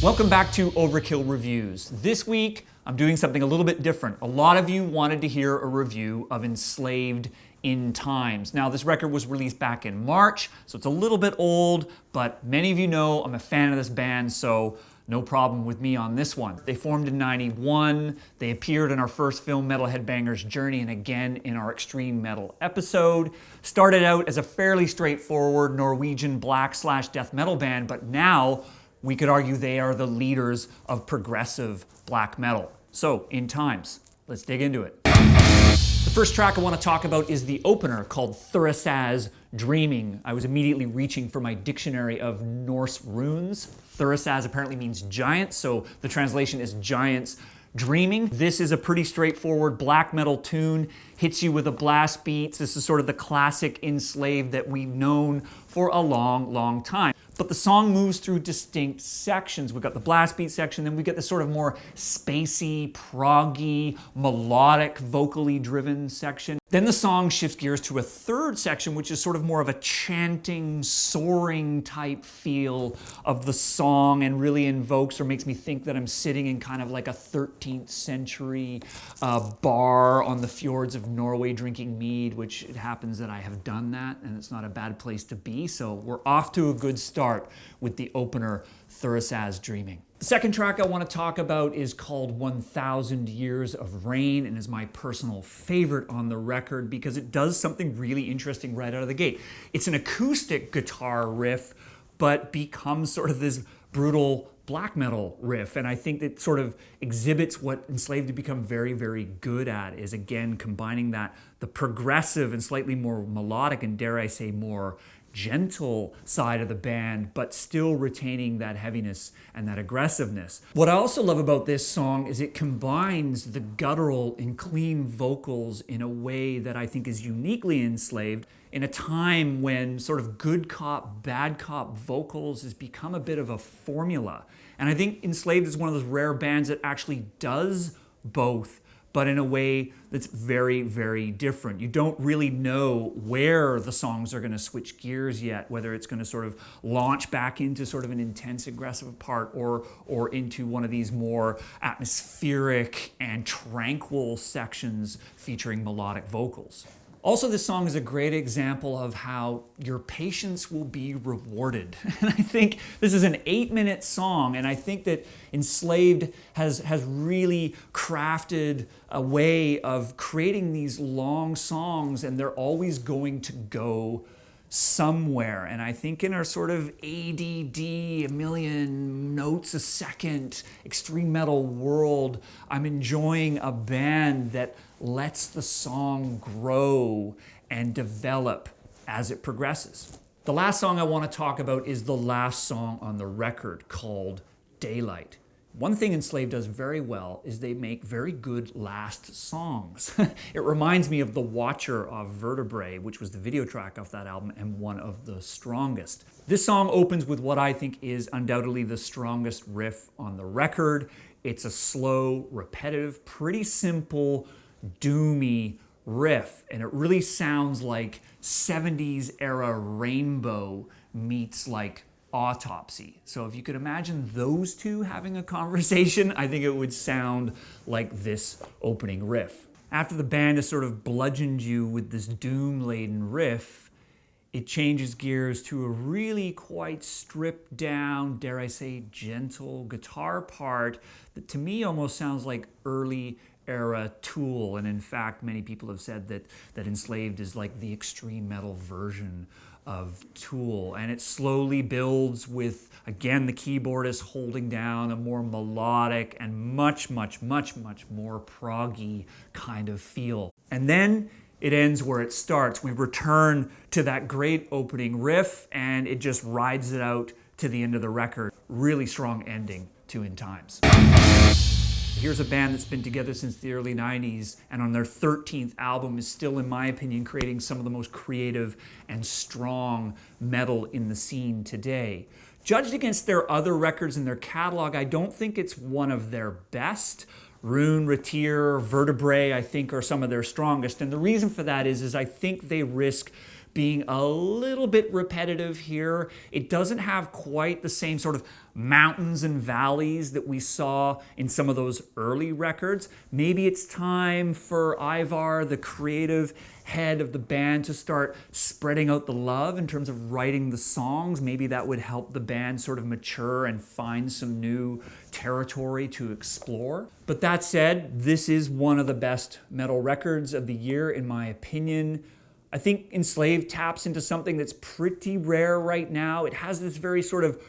Welcome back to Overkill Reviews. This week, I'm doing something a little bit different. A lot of you wanted to hear a review of Enslaved in Times. Now, this record was released back in March, so it's a little bit old, but many of you know I'm a fan of this band, so no problem with me on this one. They formed in '91. They appeared in our first film, Metal Headbangers Journey, and again in our Extreme Metal episode. Started out as a fairly straightforward Norwegian black/death metal band, but now we could argue they are the leaders of progressive black metal. So, In Times, let's dig into it. The first track I want to talk about is the opener called Thurisaz Dreaming. I was immediately reaching for my dictionary of Norse runes. Thurisaz apparently means giant, so the translation is giants dreaming. This is a pretty straightforward black metal tune, hits you with a blast beat. This is sort of the classic Enslaved that we've known for a long, long time. But the song moves through distinct sections. We've got the blast beat section, then we get this sort of more spacey, proggy, melodic, vocally driven section. Then the song shifts gears to a third section, which is sort of more of a chanting, soaring type feel of the song and really invokes or makes me think that I'm sitting in kind of like a 13th century bar on the fjords of Norway drinking mead, which it happens that I have done that and it's not a bad place to be. So we're off to a good start with the opener, Thurisaz Dreaming. The second track I want to talk about is called 1000 Years of Rain and is my personal favorite on the record because it does something really interesting right out of the gate. It's an acoustic guitar riff, but becomes sort of this brutal black metal riff, and I think it sort of exhibits what Enslaved have become very, very good at, is again combining that, the progressive and slightly more melodic and dare I say more gentle side of the band, but still retaining that heaviness and that aggressiveness. What I also love about this song is it combines the guttural and clean vocals in a way that I think is uniquely Enslaved in a time when sort of good cop, bad cop vocals has become a bit of a formula. And I think Enslaved is one of those rare bands that actually does both, but in a way that's very, very different. You don't really know where the songs are going to switch gears yet, whether it's going to sort of launch back into sort of an intense, aggressive part or into one of these more atmospheric and tranquil sections featuring melodic vocals. Also, this song is a great example of how your patience will be rewarded. And I think this is an 8-minute song, and I think that Enslaved has really crafted a way of creating these long songs, and they're always going to go somewhere. And I think in our sort of ADD, a million notes a second, extreme metal world, I'm enjoying a band that lets the song grow and develop as it progresses. The last song I want to talk about is the last song on the record called Daylight. One thing Enslaved does very well is they make very good last songs. It reminds me of The Watcher of Vertebrae, which was the video track off that album and one of the strongest. This song opens with what I think is undoubtedly the strongest riff on the record. It's a slow, repetitive, pretty simple, doomy riff, and it really sounds like 70s era Rainbow meets like Autopsy. So if you could imagine those two having a conversation, I think it would sound like this opening riff. After the band has sort of bludgeoned you with this doom-laden riff, it changes gears to a really quite stripped down, dare I say, gentle guitar part that to me almost sounds like early era Tool. And in fact, many people have said that Enslaved is like the extreme metal version of Tool. And it slowly builds with, again, the keyboardist holding down a more melodic and much more proggy kind of feel. And then it ends where it starts. We return to that great opening riff and it just rides it out to the end of the record. Really strong ending to In Times. Here's a band that's been together since the early 90s and on their 13th album is still, in my opinion, creating some of the most creative and strong metal in the scene today. Judged against their other records in their catalog, I don't think it's one of their best. Rune, Retir, Vertebrae, I think, are some of their strongest. And the reason for that is I think they risk being a little bit repetitive here. It doesn't have quite the same sort of mountains and valleys that we saw in some of those early records. Maybe it's time for Ivar, the creative head of the band, to start spreading out the love in terms of writing the songs. Maybe that would help the band sort of mature and find some new territory to explore. But that said, this is one of the best metal records of the year, in my opinion. I think Enslaved taps into something that's pretty rare right now. It has this very sort of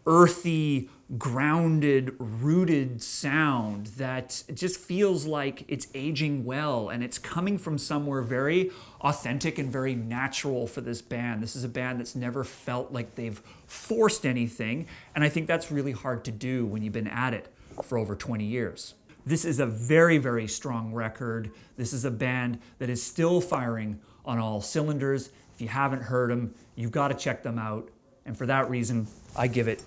earthy, grounded, rooted sound that just feels like it's aging well, and it's coming from somewhere very authentic and very natural for this band. This is a band that's never felt like they've forced anything, and I think that's really hard to do when you've been at it for over 20 years. This is a very, very strong record. This is a band that is still firing on all cylinders. If you haven't heard them, you've got to check them out. And for that reason, I give it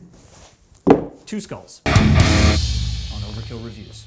2 skulls on Overkill Reviews.